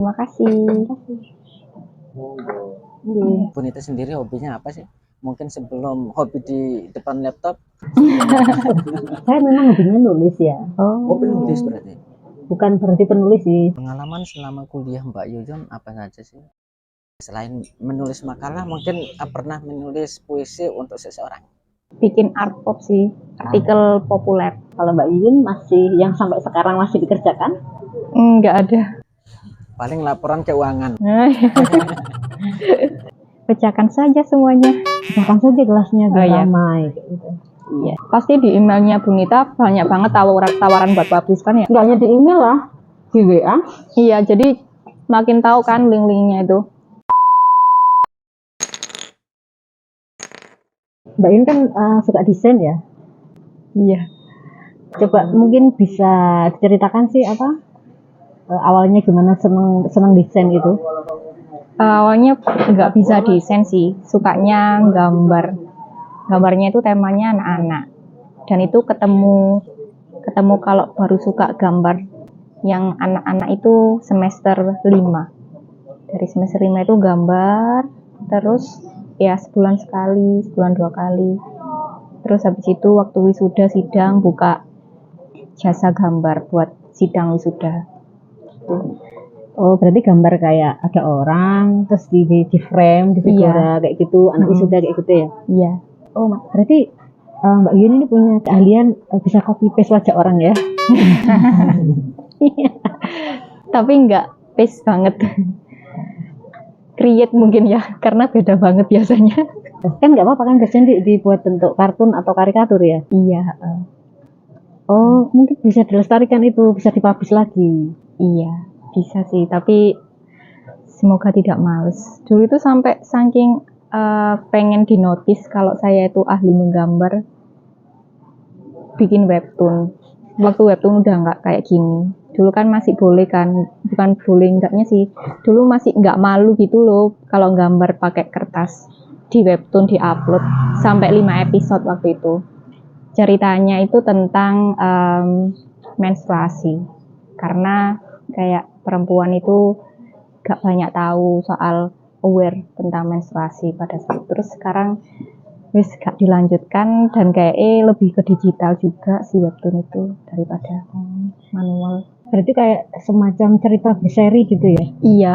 Terima kasih. Bonita sendiri hobinya apa sih? Mungkin sebelum hobi di depan laptop. Saya memang hobinya nulis ya. Oh, penulis berarti. Bukan berarti penulis sih. Pengalaman selama kuliah Mbak Yuyun apa saja sih? Selain menulis makalah, mungkin pernah menulis puisi untuk seseorang. Bikin art pop sih, artikel populer. Kalau Mbak Yuyun masih yang sampai sekarang masih dikerjakan? Nggak ada. Paling laporan keuangan. Bacakan saja semuanya. Bacakan saja gelasnya biar iya. ramai. Gitu. Iya. Pasti di emailnya Bunita banyak banget tawaran buat publish kan ya? Nggak hanya di email lah, di WA. Iya, jadi makin tahu kan link-linknya itu. Mbak Yuyun kan suka desain ya? Iya. Coba mungkin bisa diceritakan sih apa awalnya gimana seneng desain itu? Awalnya nggak bisa desain sih, sukanya gambar. Gambarnya itu temanya anak-anak. Dan itu ketemu kalau baru suka gambar yang anak-anak itu semester 5. Dari semester 5 itu gambar, terus ya sebulan sekali, sebulan 2 kali. Terus habis itu waktu wisuda sidang buka jasa gambar buat sidang wisuda. Oh, berarti gambar kayak ada orang terus di frame, di figura kayak gitu, anak wisuda kayak gitu ya? Iya. Oh, berarti Mbak Yuni ini punya keahlian bisa copy paste wajah orang ya? Tapi nggak paste banget. Create mungkin ya, karena beda banget biasanya. Kan nggak apa-apa kan biasanya dibuat bentuk kartun atau karikatur ya? Iya. Oh, mungkin bisa dilestarikan itu, bisa dipublish lagi. Iya, bisa sih, tapi semoga tidak males. Dulu itu sampai saking pengen dinotis kalau saya itu ahli menggambar, bikin webtoon. Waktu webtoon udah nggak kayak gini. Dulu kan masih boleh kan, bukan boleh enggaknya sih. Dulu masih nggak malu gitu loh kalau gambar pakai kertas di webtoon di-upload sampai 5 episode waktu itu. Ceritanya itu tentang menstruasi. Karena kayak perempuan itu gak banyak tahu soal aware tentang menstruasi pada saat itu. Terus sekarang wis gak dilanjutkan dan kayak lebih ke digital juga si webtoon itu daripada manual. Berarti kayak semacam cerita berseri gitu ya? Iya.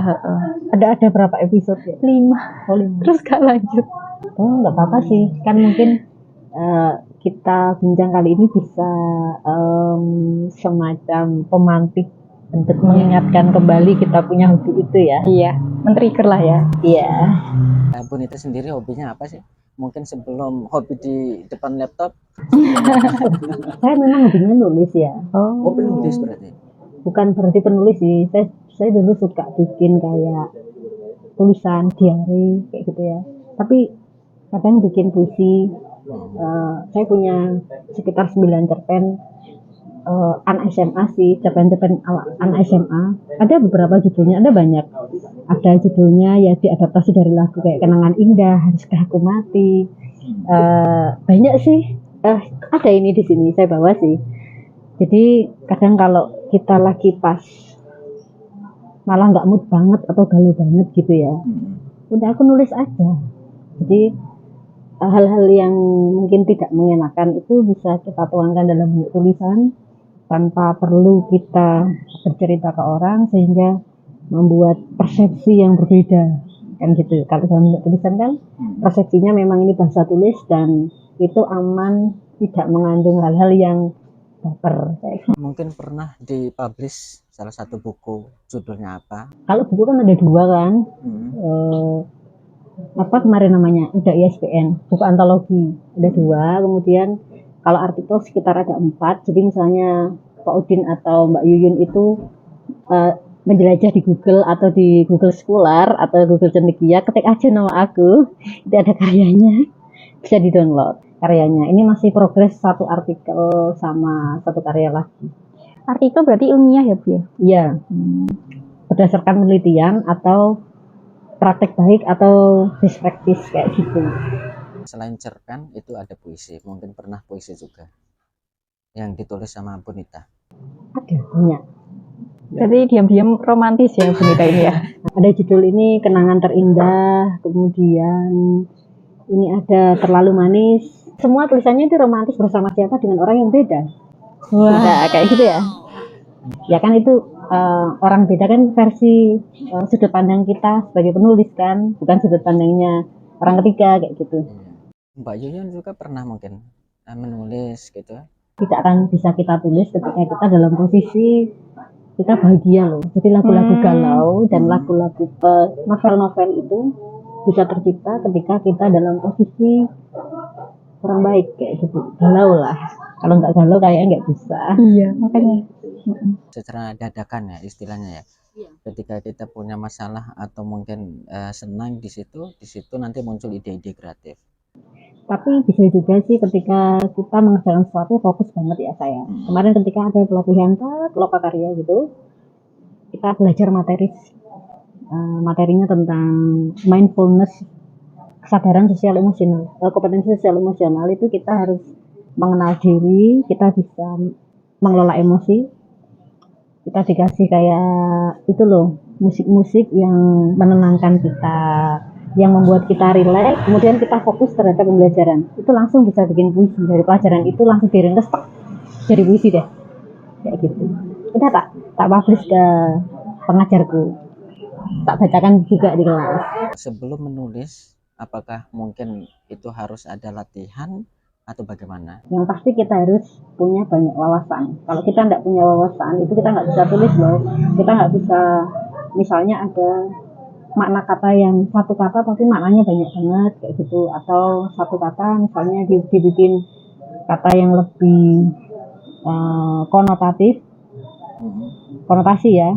Ada berapa episode ya? 5. Oh, 5. Terus gak lanjut. Oh, nggak apa-apa sih, kan mungkin kita bincang kali ini bisa semacam pemantik untuk mengingatkan kembali kita punya hobi itu ya. Iya, men-trigger lah ya. Iya. Bonita sendiri hobinya apa sih? Mungkin sebelum hobi di depan laptop. Saya memang hobinya nulis ya. Oh, penulis berarti. Bukan berarti penulis sih. Saya dulu suka bikin kayak tulisan diary kayak gitu ya. Tapi kadang bikin puisi. Saya punya sekitar 9 cerpen anak SMA sih, cerpen-cerpen anak SMA. Ada beberapa judulnya, ada banyak. Ada judulnya ya diadaptasi dari lagu kayak Kenangan Indah, Haruskah Aku Mati. Banyak sih. Ada ini di sini saya bawa sih. Jadi kadang kalau kita lagi pas malah nggak mood banget atau galau banget gitu ya, udah aku nulis aja. Jadi hal-hal yang mungkin tidak mengenakan itu bisa kita tuangkan dalam bentuk tulisan tanpa perlu kita bercerita ke orang sehingga membuat persepsi yang berbeda kan gitu. Kalau dalam bentuk tulisan kan persepsinya memang ini bahasa tulis dan itu aman, tidak mengandung hal-hal yang baper. Mungkin pernah dipublish salah satu buku, judulnya apa? Kalau buku kan ada 2 kan. Apa kemarin namanya, ada ISBN, buku antologi ada 2, kemudian kalau artikel sekitar ada 4. Jadi misalnya Pak Udin atau Mbak Yuyun itu menjelajah di Google atau di Google Scholar atau Google Cendekia, ketik aja nama aku, itu ada karyanya, bisa di download karyanya. Ini masih progres 1 artikel sama 1 karya lagi. Artikel berarti ilmiah ya Bu ya? Iya, berdasarkan penelitian atau praktek baik atau best practice kayak gitu. Selain cerpen itu ada puisi, mungkin pernah puisi juga yang ditulis sama Bonita. Ada banyak. Jadi diam-diam romantis ya Bunita ini ya. Ada judul ini Kenangan Terindah, kemudian ini ada Terlalu Manis. Semua tulisannya itu romantis bersama siapa dengan orang yang beda. Wah, Nah, kayak gitu ya. Ya kan itu orang beda kan versi sudut pandang kita sebagai penulis kan, bukan sudut pandangnya orang ketiga kayak gitu. Mbak Yuyun juga pernah mungkin menulis gitu. Tidak akan bisa kita tulis ketika kita dalam posisi kita bahagia loh. Jadi lagu-lagu galau dan lagu-lagu novel-novel itu bisa tercipta ketika kita dalam posisi kurang baik kayak gitu. Galau lah. Kalau nggak galau kayaknya nggak bisa. iya makanya. Secara dadakan ya istilahnya ya. Ketika kita punya masalah atau mungkin senang di situ nanti muncul ide-ide kreatif. Tapi bisa juga sih ketika kita mengerjakan sesuatu fokus banget ya saya. Kemarin ketika ada pelatihan lokakarya gitu, kita belajar materinya tentang mindfulness, kesadaran sosial emosional, kompetensi sosial emosional itu kita harus mengenal diri, kita bisa mengelola emosi, kita dikasih kayak itu loh musik-musik yang menenangkan kita, yang membuat kita rileks, kemudian kita fokus terhadap pembelajaran. Itu langsung bisa bikin puisi dari pelajaran itu langsung diringkas jadi puisi deh, kayak gitu. Kita tak publish ke pengajarku, tak bacakan juga di kelas. Sebelum menulis, apakah mungkin itu harus ada latihan atau bagaimana? Yang pasti kita harus punya banyak wawasan. Kalau kita nggak punya wawasan, itu kita nggak bisa tulis loh. Kita nggak bisa, misalnya ada makna kata yang satu kata tapi maknanya banyak banget kayak gitu, atau satu kata misalnya dibikin kata yang lebih konotasi ya,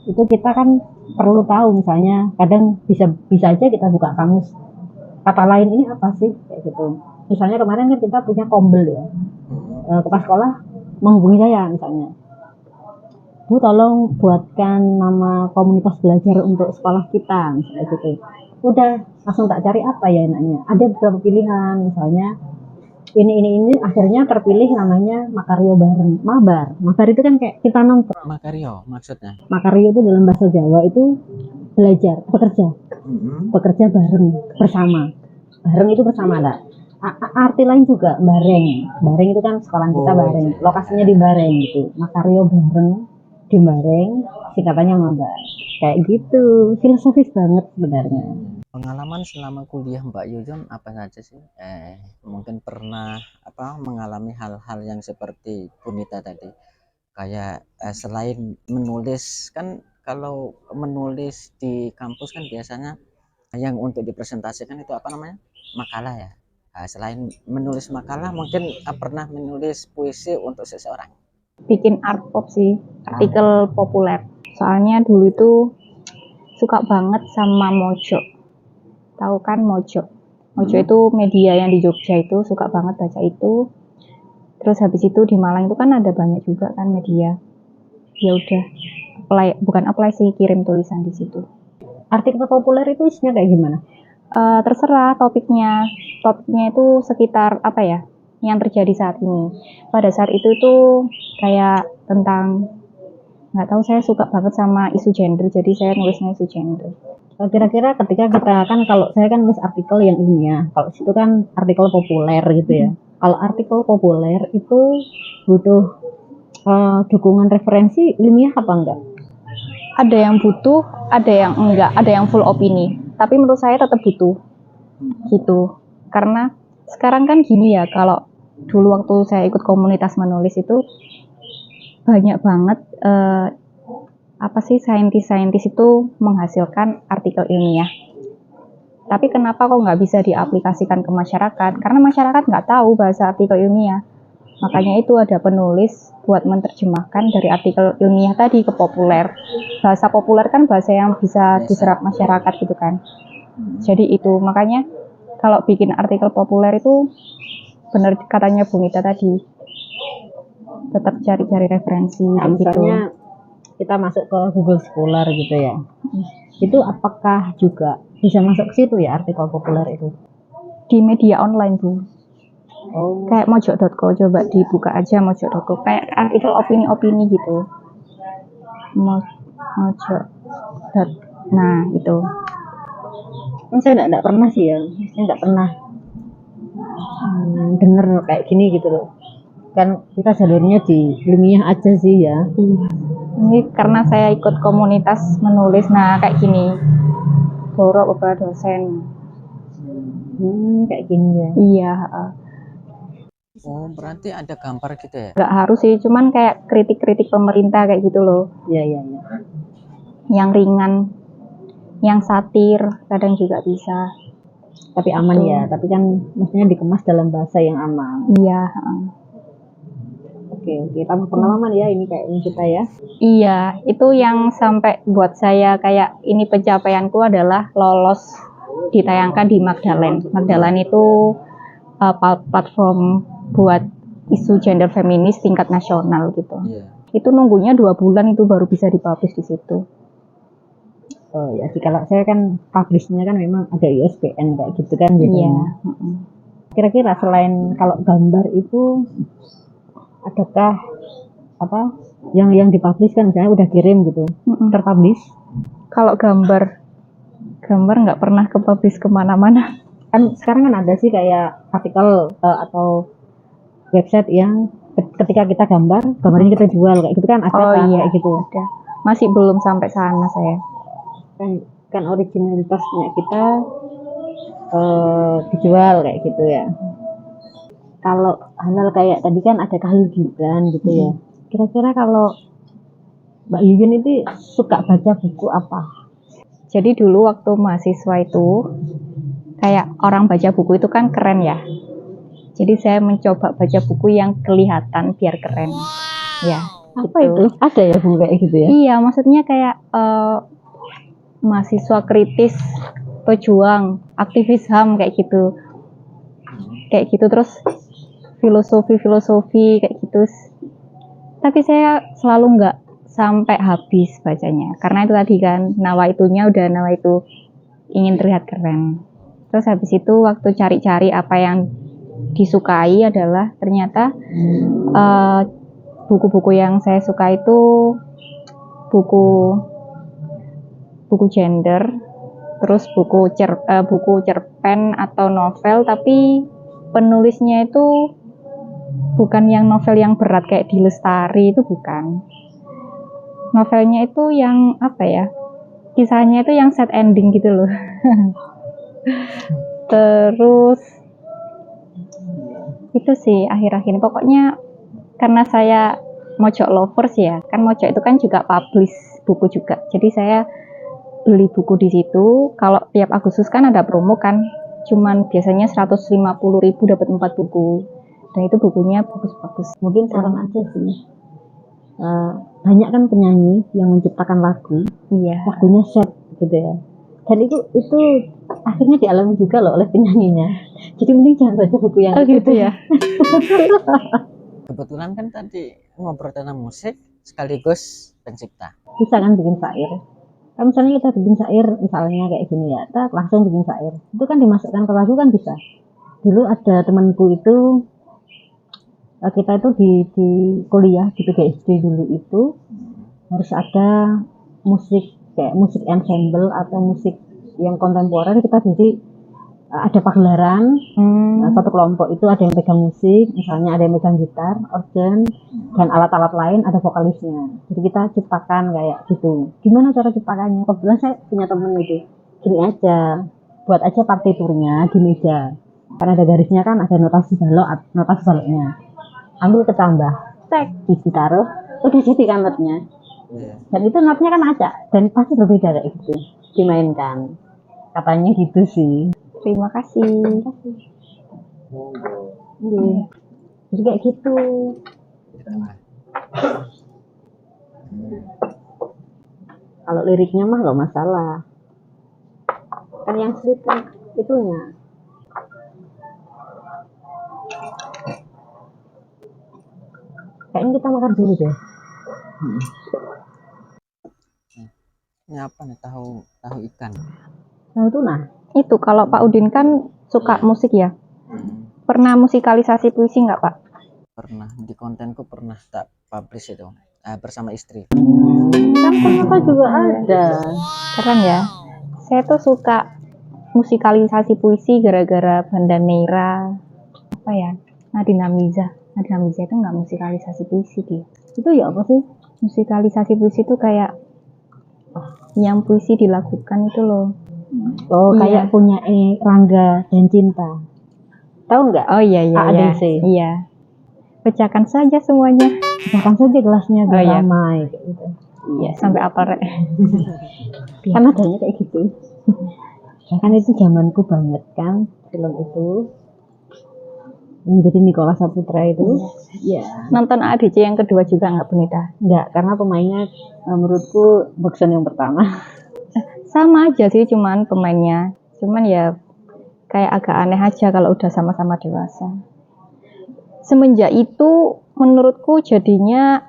itu kita kan perlu tahu. Misalnya kadang bisa aja kita buka kamus, kata lain ini apa sih kayak gitu. Misalnya kemarin kan kita punya kombel ya, kepala sekolah menghubungi saya misalnya, Bu tolong buatkan nama komunitas belajar untuk sekolah kita misalnya gitu. Udah langsung tak cari apa ya enaknya. Ada beberapa pilihan, misalnya ini akhirnya terpilih namanya Makario bareng. Mabar itu kan kayak kita nongkrong. Makario maksudnya? Makario itu dalam bahasa Jawa itu belajar, bekerja bareng, bersama. Bareng itu bersama lah. Arti lain juga bareng itu kan sekolah kita bareng, lokasinya di Bareng gitu. Makario bareng di Bareng, singkatannya mabar. Kayak gitu, filosofis banget sebenarnya. Pengalaman selama kuliah Mbak Yuyun apa saja sih? Mungkin pernah mengalami hal-hal yang seperti Bunita tadi. Kayak selain menulis kan, kalau menulis di kampus kan biasanya yang untuk dipresentasikan itu makalah ya. Selain menulis makalah, mungkin pernah menulis puisi untuk seseorang. Bikin art pop sih, artikel populer. Soalnya dulu itu suka banget sama Mojo. Tahu kan Mojo? Mojo itu media yang di Jogja, itu suka banget baca itu. Terus habis itu di Malang itu kan ada banyak juga kan media. Ya udah, bukan apply sih, kirim tulisan di situ. Artikel populer itu isinya kayak gimana? Terserah topiknya. Topiknya itu sekitar apa ya? Yang terjadi saat ini. Pada saat itu tuh kayak tentang, nggak tahu, saya suka banget sama isu gender, jadi saya nulisnya isu gender. Kira-kira ketika kita kan, kalau saya kan nulis artikel yang ilmiah, kalau situ kan artikel populer gitu ya. Kalau artikel populer itu butuh dukungan referensi ilmiah apa enggak? Ada yang butuh, ada yang enggak, ada yang full opini. Tapi menurut saya tetap butuh gitu. Karena sekarang kan gini ya, kalau dulu waktu saya ikut komunitas menulis itu banyak banget saintis itu menghasilkan artikel ilmiah. Tapi kenapa kok nggak bisa diaplikasikan ke masyarakat? Karena masyarakat nggak tahu bahasa artikel ilmiah. Makanya itu ada penulis buat menerjemahkan dari artikel ilmiah tadi ke populer. Bahasa populer kan bahasa yang bisa diserap masyarakat gitu kan. Jadi itu makanya kalau bikin artikel populer itu benar katanya Bunita tadi, tetap cari-cari referensi. Misalnya kita masuk ke Google Scholar gitu ya, itu apakah juga bisa masuk ke situ ya artikel populer itu? Di media online Bu. Kayak mojok.co, coba dibuka aja mojok.co, kayak artikel opini-opini gitu. Mojo. Nah, itu. Saya enggak pernah sih ya. Saya enggak pernah denger kayak gini gitu loh. Kan kita jalurnya di ilmiah aja sih ya. Iya. Ini karena saya ikut komunitas menulis, nah kayak gini. Borok beberapa dosen. Kayak gini ya. Iya. Oh, berarti ada gambar gitu ya? Nggak harus sih, cuman kayak kritik-kritik pemerintah kayak gitu loh. Iya, iya, iya. Yang ringan, yang satir, kadang juga bisa. Tapi aman ya, tapi kan maksudnya dikemas dalam bahasa yang aman. Iya. Oke, tambah pengalaman ya ini kayaknya kita ya. Iya, itu yang sampai buat saya kayak ini pencapaianku adalah lolos ditayangkan di Magdalene. Magdalene itu platform buat isu gender feminis tingkat nasional gitu. Iya. Itu nunggunya 2 bulan itu baru bisa dipublish di situ. Oh ya sih, kalau saya kan publishnya kan memang ada ISBN kayak gitu kan Iya. biasanya. Kira-kira selain kalau gambar itu adakah apa yang dipublish kan misalnya udah kirim gitu terpublish? Kalau gambar nggak pernah kepublish kemana-mana. Kan sekarang kan ada sih kayak artikel atau website yang ketika kita gambarnya kita jual kayak gitu kan ada kan iya, kayak gitu. Ada. Masih belum sampai sana saya. Kan originalitasnya kita dijual kayak gitu ya. Kalau hal kayak tadi kan ada kehaluan gitu ya. Kira-kira kalau Mbak Yuyun itu suka baca buku apa? Jadi dulu waktu mahasiswa itu kayak orang baca buku itu kan keren ya. Jadi saya mencoba baca buku yang kelihatan biar keren. Ya, apa itu? Ada ya buku kayak gitu ya? Iya, maksudnya kayak mahasiswa kritis, pejuang, aktivis HAM kayak gitu. Kayak gitu terus filosofi kayak gitu. Tapi saya selalu nggak sampai habis bacanya. Karena itu tadi kan nawa itu ingin terlihat keren. Terus habis itu waktu cari-cari apa yang disukai adalah ternyata buku-buku yang saya suka itu buku gender, terus buku cerpen atau novel, tapi penulisnya itu bukan yang novel yang berat kayak di Lestari, itu bukan. Novelnya itu yang apa ya? Kisahnya itu yang sad ending gitu loh. Terus itu sih akhir-akhir ini pokoknya karena saya Mojok lovers ya, kan Mojok itu kan juga publish buku juga. Jadi saya beli buku di situ. Kalau tiap Agustus kan ada promo kan, cuman biasanya 150.000 dapat 4 buku. Dan itu bukunya bagus-bagus. Mungkin saran aja sih. Banyak kan penyanyi yang menciptakan lagu, lagunya sad gitu ya. Dan itu akhirnya dialami juga loh oleh penyanyinya. Jadi mending jangan baca buku yang gitu ya. Kebetulan kan tadi ngobrol tentang musik sekaligus pencipta. Bisa kan bikin syair. Kan misalnya kita bikin syair misalnya kayak gini ya, kita langsung bikin syair. Itu kan dimasukkan ke lagu kan bisa. Dulu ada temanku itu kita itu di kuliah di PGSD dulu itu harus ada musik kayak musik ensemble atau musik yang kontemporer. Kita jadi ada pagelaran, satu kelompok itu ada yang pegang musik, misalnya ada yang pegang gitar, organ, dan alat-alat lain, ada vokalisnya. Jadi kita ciptakan kayak gitu. Gimana cara ciptakannya? Kebetulan saya punya temen gitu, gini aja, buat aja partiturnya di meja. Karena ada garisnya kan, ada notasi baloknya. Ambil ketambah, ditaruh, udah jadi kan notnya. Dan itu notnya kan acak, dan pasti berbeda kayak gitu, dimainkan. Katanya gitu sih. Terima kasih. Jadi kayak gitu. Kalau liriknya mah nggak masalah. Kan yang sulit kan itunya. Kayaknya kita makan dulu deh. Ini apa nih? Tahu ikan. Tahu tuna. Itu kalau Pak Udin kan suka musik ya. Pernah musikalisasi puisi nggak Pak? Pernah, di kontenku pernah tak publish itu. bersama istri. Kan ternyata juga ada. Keren ya. Saya tuh suka musikalisasi puisi gara-gara Banda Neira. Apa ya? Nadina Miza. Nadina Miza itu nggak musikalisasi puisi dia. Itu ya apa sih? Musikalisasi puisi itu kayak yang puisi dilakukan itu loh. Oh, Iya. kayak punya Rangga dan Cinta. Tahu nggak? Oh iya iya iya. AADC. Iya. Pecahkan saja semuanya. Bahkan saja gelasnya Oh, iya. ramai kayak gitu. Iya, sampai apa rek? Kan adanya kayak gitu. Ya kan itu zamanku banget kan film itu. Yang jadi Nikola Saputra itu. Ya. Nonton ADC yang kedua juga nggak Bunita? Enggak, karena pemainnya menurutku Boxon yang pertama. Sama aja sih, cuman pemainnya. Cuman ya kayak agak aneh aja kalau udah sama-sama dewasa. Semenjak itu menurutku jadinya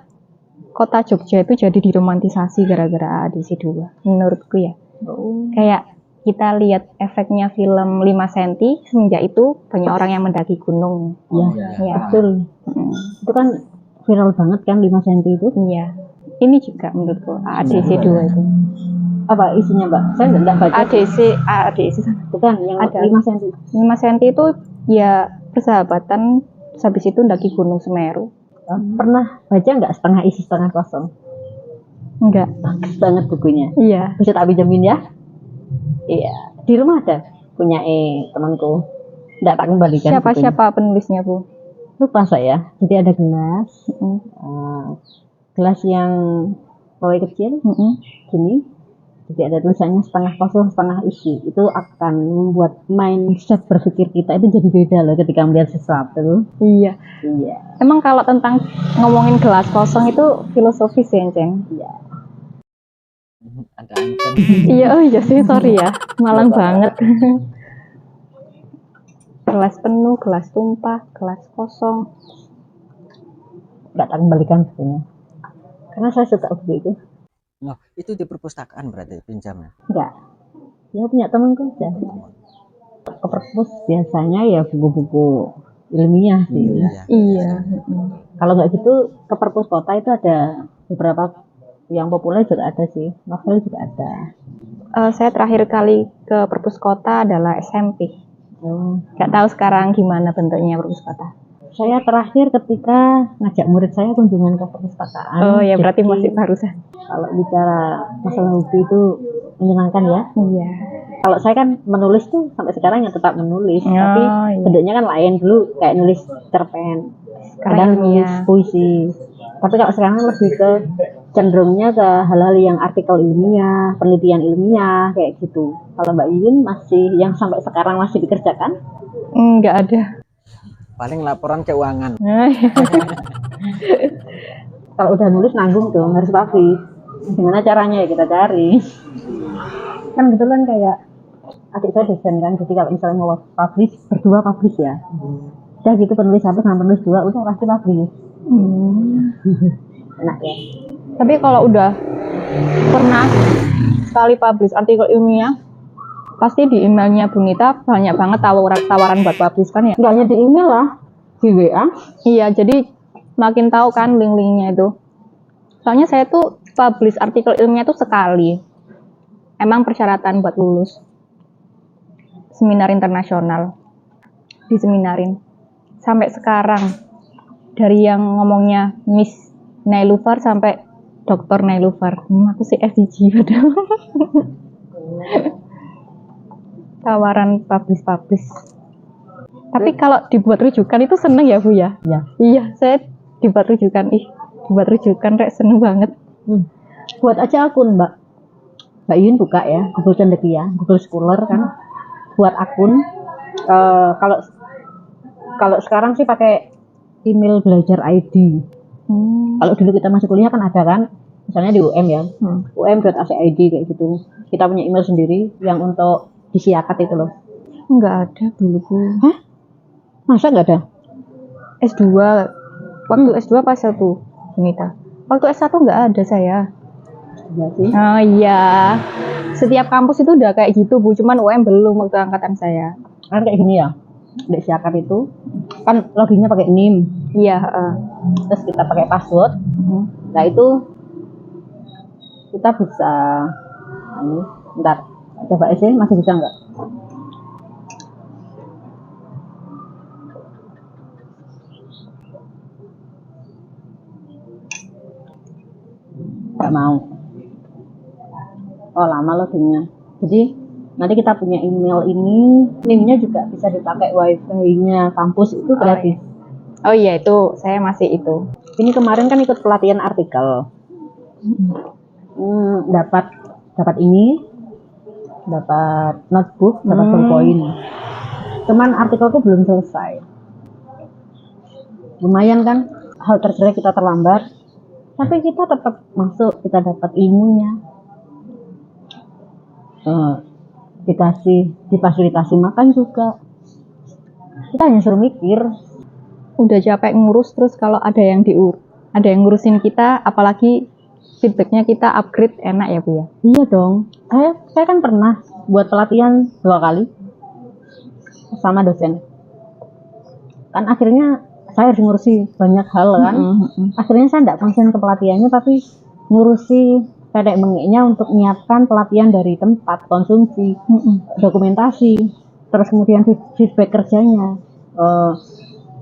kota Jogja itu jadi diromantisasi gara-gara ADC 2. Menurutku ya. Kayak kita lihat efeknya film 5 cm, semenjak itu banyak orang yang mendaki gunung. Ya, Iya. betul. Itu kan viral banget kan 5 cm itu. Iya. Ini juga menurutku ADC 2 itu. Apa isinya, Mbak? Saya enggak baca. ADC Bukan yang ada. 5 cm. 5 cm itu ya persahabatan, terus habis itu mendaki Gunung Semeru. Pernah baca nggak setengah isi setengah kosong? Enggak. Bagus banget bukunya. Iya. Bisa tak pinjemin ya? Iya. Di rumah ada punya temanku. Nggak tak kembalikan. Siapa penulisnya, Bu? Lupa saya. Jadi ada gelas. Gelas yang pawai kecil. Gini. Jadi ada tulisannya setengah kosong setengah isi. Itu akan membuat mindset berpikir kita itu jadi beda loh ketika melihat sesuatu. Iya. Iya. Emang kalau tentang ngomongin gelas kosong itu filosofis ya, Ceng? Iya. Ada angken. Iya, oh iya sih, sorry ya. Malang banget. Gelas penuh, gelas tumpah, gelas kosong. Nggak tak kembalikan bukunya. Karena saya suka buku itu. Nah, itu di perpustakaan berarti pinjamnya? Enggak. Ya punya temanku aja. Ke perpus biasanya ya buku-buku ilmiah sih. Iya. Kalau nggak gitu ke perpus kota itu ada beberapa yang populer juga ada sih. Novel juga ada. Saya terakhir kali ke perpus kota adalah SMP. Nggak tahu sekarang gimana bentuknya perpus kota. Saya terakhir ketika ngajak murid saya kunjungan ke perpustakaan. Oh ya, berarti Jadi, masih barusan. kalau bicara masalah hobi itu menyenangkan ya. Iya. Kalau saya kan menulis tuh sampai sekarang yang tetap menulis, Oh, tapi iya. bentuknya kan lain. Dulu kayak nulis cerpen, kadang nulis ilmiah. puisi. Tapi kalau sekarang lebih ke cenderungnya ke hal-hal yang artikel ilmiah, penelitian ilmiah kayak gitu. Kalau Mbak Yuyun masih yang sampai sekarang masih dikerjakan? Nggak ada. Paling laporan keuangan. Kalau udah nulis nanggung tuh harus publish. Gimana caranya ya kita cari. Kan kebetulan kayak adik saya dosen kan, jadi kalau misalnya mau publish berdua publish ya. Udah gitu penulis 1 sama penulis 2 udah pasti publish. Enak ya. Tapi kalau udah pernah sekali publish artikel ilmiah, pasti di emailnya Bunita banyak banget tawaran buat publish kan ya? Nggak hanya di email lah, di WA. Iya, jadi makin tahu kan link-linknya itu. Soalnya saya tuh publish artikel ilmiah tuh sekali. Emang persyaratan buat lulus. Seminar internasional. Diseminarin. Sampai sekarang, dari yang ngomongnya Miss Nailufar sampai Dr. Nailufar. Aku sih SDG padahal. Tawaran publish. Tapi kalau dibuat rujukan itu seneng ya Bu ya? Ya. Iya, saya dibuat rujukan. Dibuat rujukan rek seneng banget. Buat aja akun Mbak Yun buka ya, Google Cendekia, Google Scholar kan. Buat akun. Kalau sekarang sih pakai email belajar ID. Kalau dulu kita masih kuliah kan ada kan, misalnya di UM ya, um.acid kayak gitu. Kita punya email sendiri yang untuk disiakat itu loh. Nggak ada dulu Bu. Hah? Masa nggak ada? S2. Waktu S2 pas S1, Bunita. Waktu S1 nggak ada saya. Iya sih. Oh iya. Setiap kampus itu udah kayak gitu Bu, cuman UM belum waktu angkatan saya. Kan kayak gini ya. Di siakat itu kan loginnya pakai NIM. Iya, Terus kita pakai password. Nah itu kita bisa ini, bentar, coba aja masih bisa nggak? Nggak mau. Oh lama loadingnya. Jadi nanti kita punya email ini, NIM-nya juga bisa dipakai wifi-nya kampus itu gratis. Oh iya, itu saya masih itu. Ini kemarin kan ikut pelatihan artikel. Dapat ini, dapat notebook, dapat ballpoint. Cuman artikelku belum selesai. Lumayan kan, hal tercerai kita terlambat, tapi kita tetap masuk, kita dapat ilmunya. Difasilitasi makan juga. Kita hanya suruh mikir. Udah capek ngurus, terus kalau ada yang ngurusin kita, apalagi feedbacknya kita upgrade, enak ya Bu ya? Iya dong. Saya kan pernah buat pelatihan 2 kali sama dosen. Kan akhirnya saya harus ngurusi banyak hal kan. Akhirnya saya tidak konsen ke pelatihannya, tapi ngurusi pedek mengeknya untuk menyiapkan pelatihan dari tempat konsumsi, dokumentasi, terus kemudian feedback kerjanya,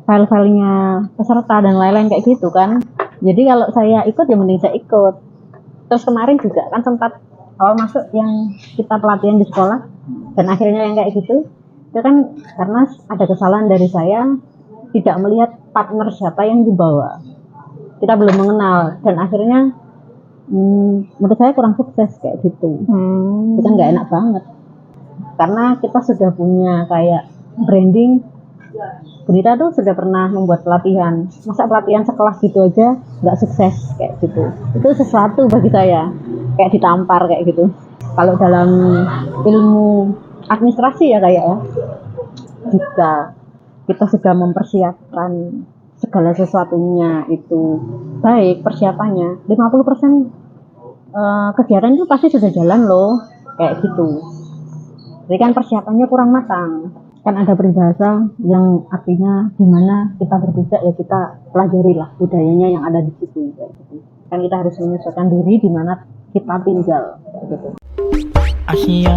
file-filenya peserta dan lain-lain kayak gitu kan. Jadi kalau saya ikut ya mending saya ikut. Terus kemarin juga kan sempat awal masuk yang kita pelatihan di sekolah dan akhirnya yang kayak gitu, itu kan karena ada kesalahan dari saya tidak melihat partner siapa yang dibawa. Kita belum mengenal dan akhirnya menurut saya kurang sukses kayak gitu. Itu kan nggak enak banget karena kita sudah punya kayak branding. Bunita tuh sudah pernah membuat pelatihan, masa pelatihan sekelas gitu aja nggak sukses kayak gitu. Itu sesuatu bagi saya kayak ditampar kayak gitu. Kalau dalam ilmu administrasi ya kayak ya, jika kita sudah mempersiapkan segala sesuatunya itu baik persiapannya, 50% kegiatan itu pasti sudah jalan loh kayak gitu. Jadi kan persiapannya kurang matang. Kan ada peribahasa yang artinya gimana kita berbeda ya kita pelajari lah budayanya yang ada di situ kayak gitu. Kan kita harus menyesuaikan diri di mana kita tinggal kayak gitu. Asia.